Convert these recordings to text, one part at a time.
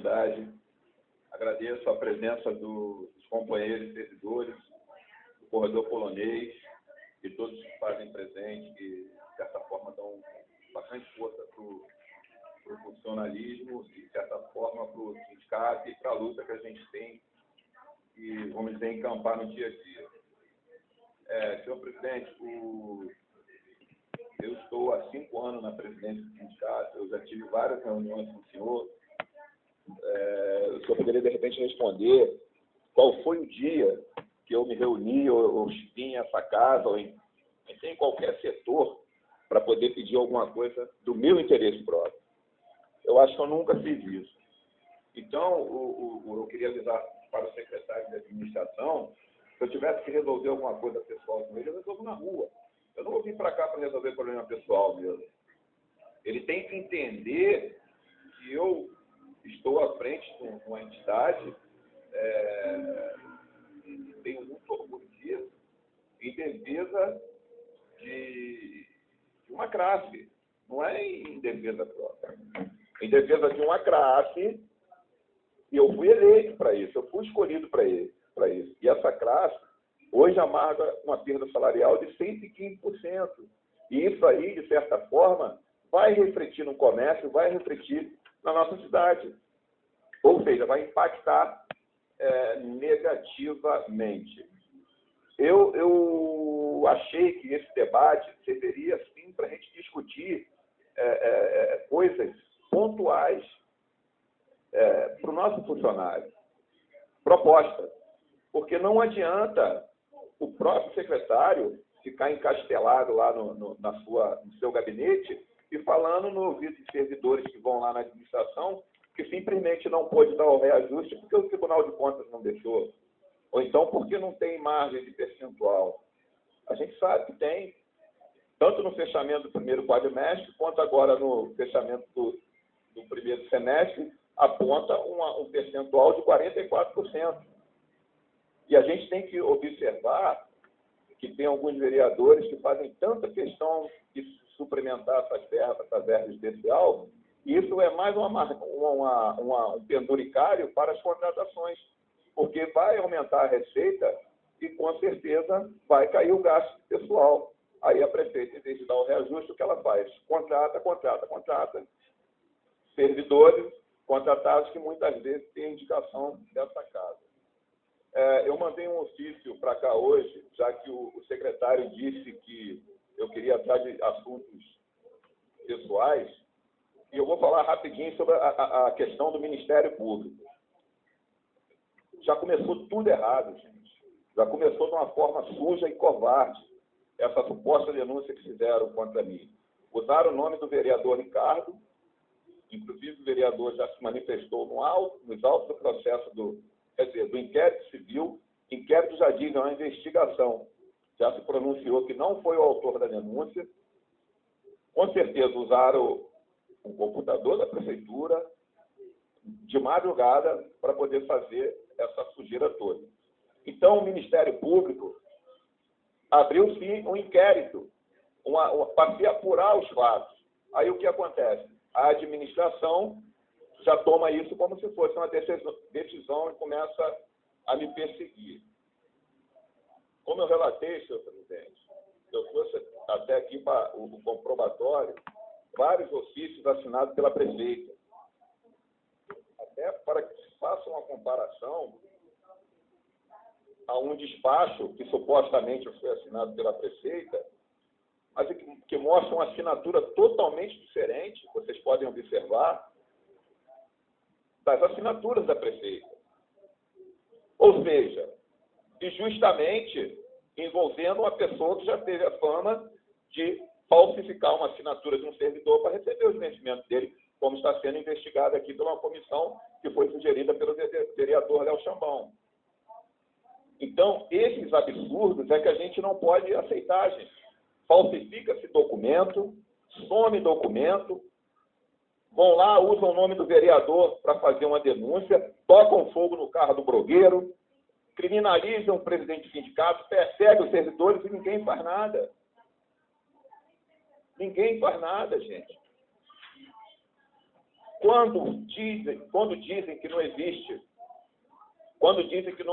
oportunidade. Agradeço a presença dos companheiros e servidores do Corredor Polonês e todos que fazem presente, que, de certa forma, dão bastante força para o funcionalismo e, de certa forma, para o sindicato e para a luta que a gente tem e, vamos dizer, encampar no dia a dia. Senhor presidente, eu estou há 5 anos na presidência do sindicato, eu já tive várias reuniões com o senhor. O senhor poderia, de repente, responder qual foi o dia que eu me reuni ou vim a essa casa, ou em qualquer setor, para poder pedir alguma coisa do meu interesse próprio. Eu acho que eu nunca fiz isso. Então, eu queria avisar para o secretário de administração, se eu tivesse que resolver alguma coisa pessoal com ele, eu resolvo na rua. Eu não vou vir para cá para resolver problema pessoal mesmo. Ele tem que entender que eu estou à frente de uma entidade, tenho muito orgulho disso, em defesa de uma classe, não é em defesa própria. Em defesa de uma classe, e eu fui eleito para isso, eu fui escolhido para isso. E essa classe, hoje, amarga uma perda salarial de 115%. E isso aí, de certa forma, vai refletir no comércio, vai refletir na nossa cidade. Ou seja, vai impactar negativamente. Eu achei que esse debate serviria, sim, para a gente discutir coisas pontuais para o nosso funcionário. Proposta. Porque não adianta o próprio secretário ficar encastelado lá no seu gabinete e falando no ouvido de servidores que vão lá na administração que simplesmente não pôde dar o reajuste porque o Tribunal de Contas não deixou. Ou então porque não tem margem de percentual. A gente sabe que tem, tanto no fechamento do primeiro quadrimestre, quanto agora no fechamento do primeiro semestre, aponta um percentual de 44%. E a gente tem que observar que tem alguns vereadores que fazem tanta questão de suplementar essa verba especial, e isso é mais um penduricário para as contratações, porque vai aumentar a receita e, com certeza, vai cair o gasto pessoal. Aí a prefeita, em vez de dar o reajuste, o que ela faz? Contrata. Servidores contratados que muitas vezes têm indicação dessa casa. Eu mandei um ofício para cá hoje, já que o secretário disse que eu queria tratar de assuntos pessoais, e eu vou falar rapidinho sobre a questão do Ministério Público. Já começou tudo errado, gente. Já começou de uma forma suja e covarde essa suposta denúncia que fizeram contra mim. Usaram o nome do vereador Ricardo, inclusive o vereador já se manifestou nos autos do processo do inquérito civil. Inquérito já diz, é uma investigação. Já se pronunciou que não foi o autor da denúncia. Com certeza usaram o computador da prefeitura de madrugada para poder fazer essa sujeira toda. Então, o Ministério Público abriu, sim, um inquérito para se apurar os fatos. Aí o que acontece? A administração já toma isso como se fosse uma decisão e começa a me perseguir. Como eu relatei, senhor presidente, eu trouxe até aqui para o comprobatório vários ofícios assinados pela prefeita. Até para que se faça uma comparação a um despacho que supostamente foi assinado pela prefeita, mas que mostra uma assinatura totalmente diferente, vocês podem observar, das assinaturas da prefeita. Ou seja, e justamente envolvendo uma pessoa que já teve a fama de falsificar uma assinatura de um servidor para receber os vencimentos dele, como está sendo investigado aqui pela uma comissão que foi sugerida pelo vereador Léo Chambão. Então, esses absurdos é que a gente não pode aceitar, gente. Falsifica-se documento, some documento, vão lá, usam o nome do vereador para fazer uma denúncia, tocam fogo no carro do blogueiro, criminalizam o presidente do sindicato, perseguem os servidores e ninguém faz nada. Ninguém faz nada, gente. Quando dizem que não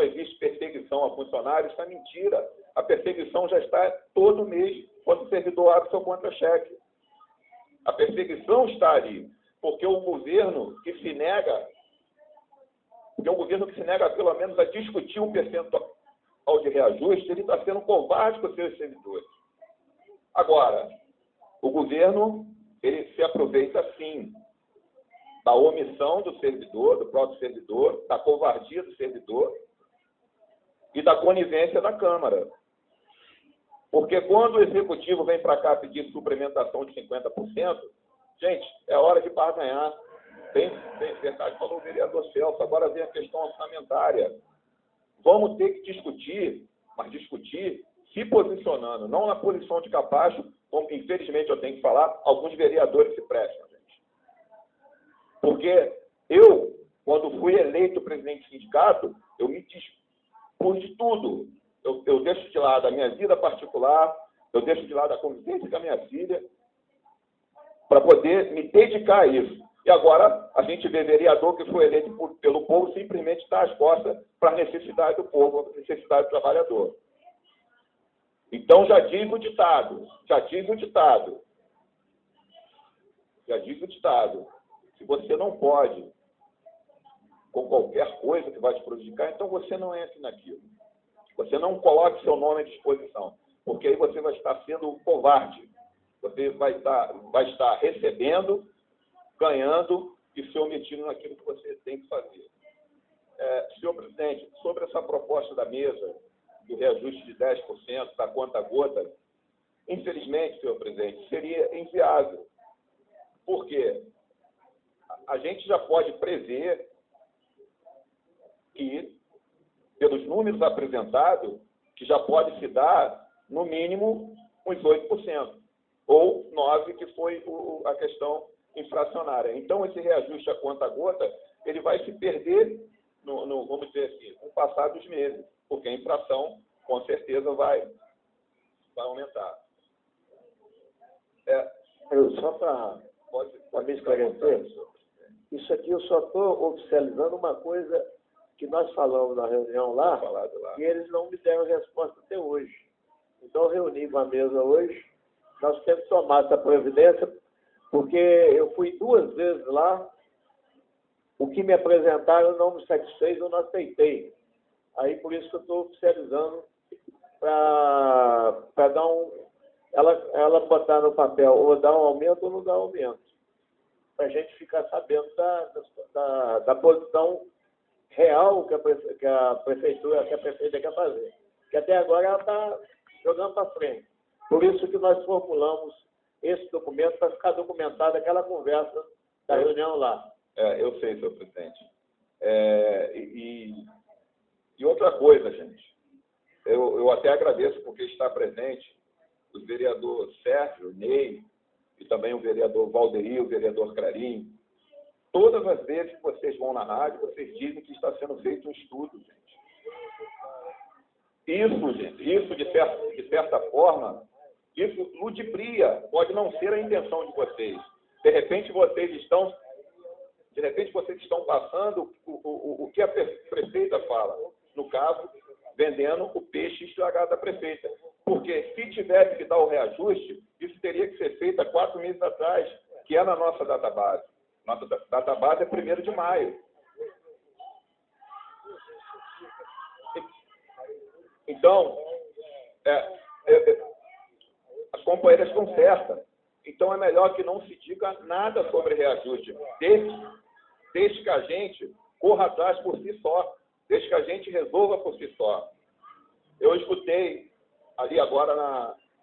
existe, perseguição a funcionários, isso é mentira. A perseguição já está todo mês, quando o servidor abre seu contra-cheque. A perseguição está ali, porque o governo que se nega, pelo menos a discutir um percentual de reajuste, ele está sendo covarde com os seus servidores. Agora, o governo, ele se aproveita, sim, da omissão do servidor, do próprio servidor, da covardia do servidor e da conivência da Câmara. Porque quando o Executivo vem para cá pedir suplementação de 50%, gente, é hora de barganhar. Bem verdade falou o vereador Celso, agora vem a questão orçamentária. Vamos ter que discutir, mas discutir se posicionando, não na posição de capacho, como infelizmente eu tenho que falar, alguns vereadores se prestam, gente. Porque eu, quando fui eleito presidente do sindicato, eu me dispus de tudo. Eu deixo de lado a minha vida particular, eu deixo de lado a convivência com a minha filha, para poder me dedicar a isso. E agora a gente vê vereador que foi eleito pelo povo simplesmente dar as costas para a necessidade do povo, a necessidade do trabalhador. Então já diz o ditado, se você não pode com qualquer coisa que vai te prejudicar, então você não entre naquilo. Você não coloque seu nome à disposição, porque aí você vai estar sendo covarde. Você vai estar recebendo, ganhando e se omitindo naquilo que você tem que fazer. Senhor presidente, sobre essa proposta da mesa, do reajuste de 10% da conta-gota, infelizmente, senhor presidente, seria inviável. Por quê? A gente já pode prever que, pelos números apresentados, que já pode se dar, no mínimo, uns 8%, ou 9%, que foi a questão inflacionária. Então, esse reajuste a conta-gota, ele vai se perder, vamos dizer assim, no passar dos meses, porque a inflação, com certeza, vai aumentar. Só para me esclarecer, isso aqui eu só estou oficializando uma coisa que nós falamos na reunião lá, e eles não me deram resposta até hoje. Então, eu reuni com a mesa hoje, nós temos que tomar essa providência, porque eu fui 2 vezes lá, o que me apresentaram não me satisfez, eu não aceitei. Aí, por isso que eu estou oficializando para dar ela botar no papel ou dar um aumento ou não dar aumento, para a gente ficar sabendo da posição real que a prefeita quer fazer. Que até agora ela está jogando para frente. Por isso que nós formulamos esse documento para ficar documentada aquela conversa da reunião lá. Eu sei, senhor presidente. E outra coisa, gente, eu até agradeço porque está presente o vereador Sérgio, Ney, e também o vereador Valderi, o vereador Clarim. Todas as vezes que vocês vão na rádio, vocês dizem que está sendo feito um estudo, gente. Isso de certa forma, isso ludibria, pode não ser a intenção de vocês. De repente vocês estão passando o que a prefeita fala. No caso, vendendo o peixe estragado da prefeita. Porque se tivesse que dar o reajuste, isso teria que ser feito há 4 meses atrás, que é na nossa database. Nossa database é 1º de maio. Então, as companheiras estão certas. Então, é melhor que não se diga nada sobre reajuste. Deixe que a gente corra atrás por si só. Deixe que a gente resolva por si só. Eu escutei ali agora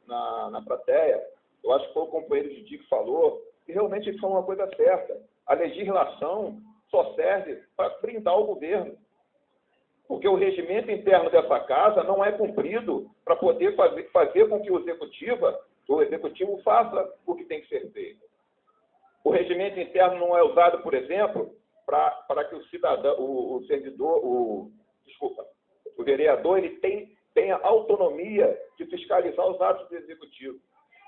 na plateia, eu acho que foi o companheiro Didi que falou, e realmente ele falou uma coisa certa. A legislação só serve para blindar o governo. Porque o regimento interno dessa casa não é cumprido para poder fazer com que o executivo faça o que tem que ser feito. O regimento interno não é usado, por exemplo, para que o vereador ele tenha autonomia de fiscalizar os atos do executivo.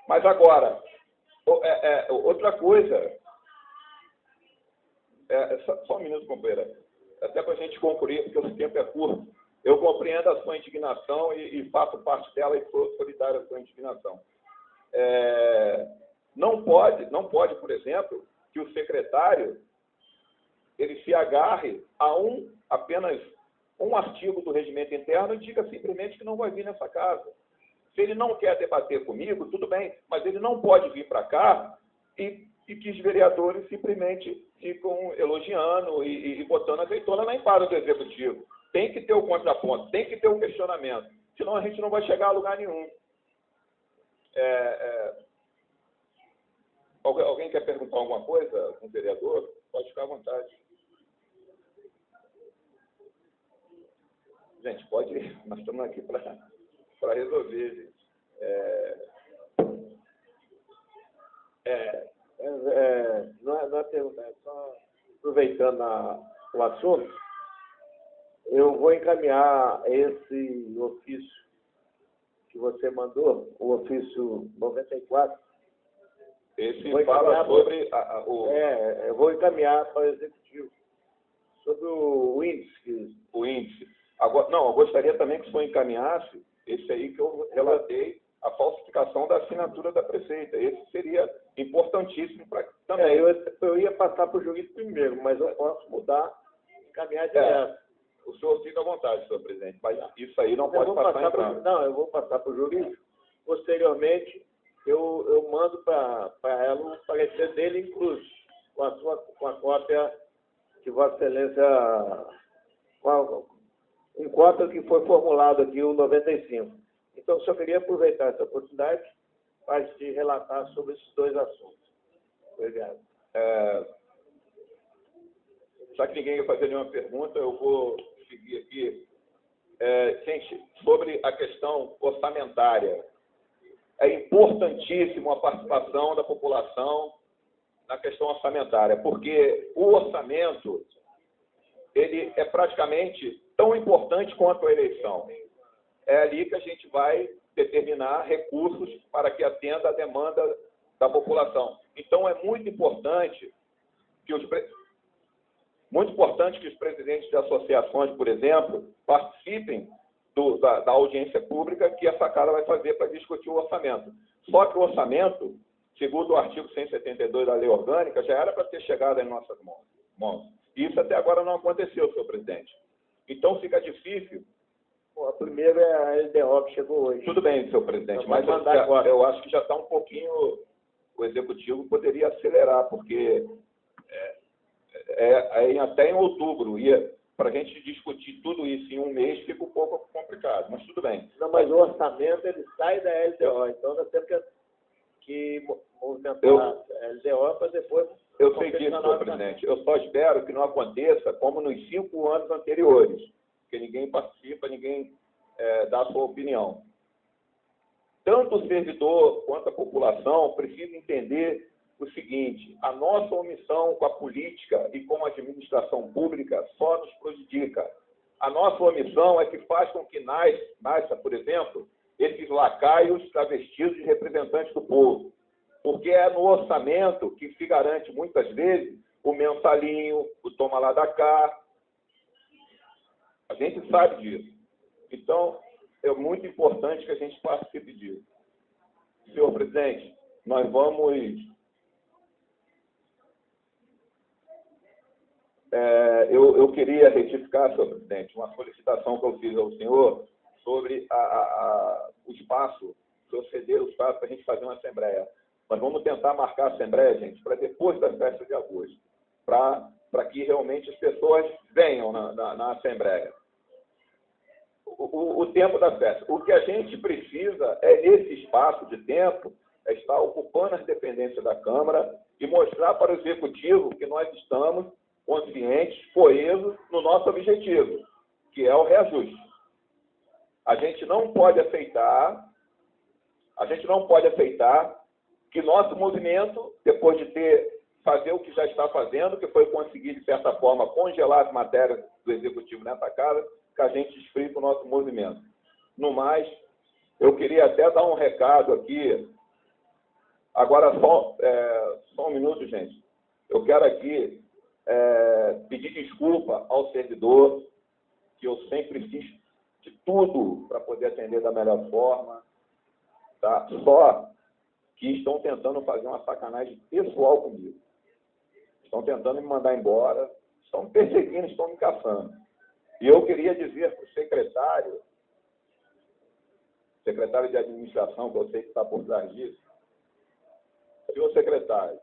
Mas agora, outra coisa, Só um minuto, companheira. Até para a gente concluir, porque o tempo é curto. Eu compreendo a sua indignação e faço parte dela e sou solidário à sua indignação. Não pode, por exemplo, que o secretário ele se agarre a apenas um artigo do regimento interno e diga simplesmente que não vai vir nessa casa. Se ele não quer debater comigo, tudo bem, mas ele não pode vir para cá e que os vereadores simplesmente ficam elogiando e botando azeitona na empada do executivo. Tem que ter o contraponto, tem que ter o questionamento, senão a gente não vai chegar a lugar nenhum. Alguém quer perguntar alguma coisa com o vereador? Pode ficar à vontade. Gente, pode ir. Nós estamos aqui para resolver, gente. Não é pergunta, é só aproveitando o assunto, eu vou encaminhar esse ofício que você mandou, o ofício 94. Esse fala sobre eu vou encaminhar para o executivo sobre o índice. O índice. Agora, não, eu gostaria também que o senhor encaminhasse esse aí que eu relatei, a falsificação da assinatura da prefeita. Esse seria importantíssimo para também. Eu ia passar para o juiz primeiro, mas eu posso mudar e encaminhar direto. O senhor fica à vontade, senhor presidente, mas isso aí não pode passar em branco. Não, eu vou passar para o juiz. Posteriormente, eu mando para ela o parecer dele, incluso, com a cópia que Vossa Excelência, em cópia que foi formulado aqui, o 95. Então, só queria aproveitar essa oportunidade para te relatar sobre esses dois assuntos. Obrigado. Já que ninguém vai fazer nenhuma pergunta, eu vou seguir aqui. Gente, sobre a questão orçamentária, é importantíssimo a participação da população na questão orçamentária, porque o orçamento ele é praticamente tão importante quanto a eleição. É ali que a gente vai determinar recursos para que atenda a demanda da população. Então, é muito importante que os presidentes de associações, por exemplo, participem da audiência pública que a Facada vai fazer para discutir o orçamento. Só que o orçamento, segundo o artigo 172 da Lei Orgânica, já era para ter chegado em nossas mãos. E isso até agora não aconteceu, senhor presidente. Então, fica difícil. A primeira é a LDO que chegou hoje. Tudo bem, senhor presidente, mas eu acho que já está um pouquinho... O executivo poderia acelerar, porque até em outubro, para a gente discutir tudo isso em um mês, fica um pouco complicado, mas tudo bem. Não, mas o orçamento ele sai da LDO, então nós temos que movimentar a LDO para depois... Eu sei disso, senhor presidente. Eu só espero que não aconteça como nos 5 anos anteriores, que ninguém participa, ninguém dá a sua opinião. Tanto o servidor quanto a população precisam entender o seguinte: a nossa omissão com a política e com a administração pública só nos prejudica. A nossa omissão é que faz com que nasça, por exemplo, esses lacaios travestidos de representantes do povo. Porque é no orçamento que se garante, muitas vezes, o mensalinho, o toma lá da cá. A gente sabe disso. Então, é muito importante que a gente participe disso. Senhor presidente, nós vamos... Eu queria retificar, senhor presidente, uma solicitação que eu fiz ao senhor sobre o espaço, se eu ceder o espaço para a gente fazer uma assembleia. Nós vamos tentar marcar a assembleia, gente, para depois das festas de agosto, para que realmente as pessoas venham na assembleia. O tempo da festa. O que a gente precisa é, nesse espaço de tempo, estar ocupando as dependências da Câmara e mostrar para o Executivo que nós estamos conscientes, coesos no nosso objetivo, que é o reajuste. A gente não pode aceitar que nosso movimento, depois de fazer o que já está fazendo, que foi conseguir, de certa forma, congelar as matérias do Executivo nessa casa, que a gente explica o nosso movimento. No mais, eu queria até dar um recado aqui. Agora, só um minuto, gente. Eu quero aqui pedir desculpa ao servidor, que eu sempre fiz de tudo para poder atender da melhor forma, tá? Só que estão tentando fazer uma sacanagem pessoal comigo. Estão tentando me mandar embora, estão me perseguindo, estão me caçando. E eu queria dizer para o secretário de administração, que eu sei que está por trás disso, senhor secretário,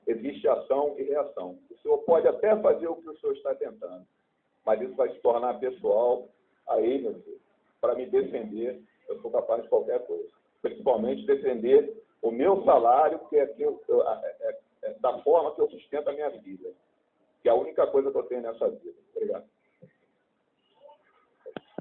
existe ação e reação. O senhor pode até fazer o que o senhor está tentando, mas isso vai se tornar pessoal. Aí, meu Deus, para me defender, eu sou capaz de qualquer coisa. Principalmente defender o meu salário, que é da forma que eu sustento a minha vida, que é a única coisa que eu tenho nessa vida. Obrigado.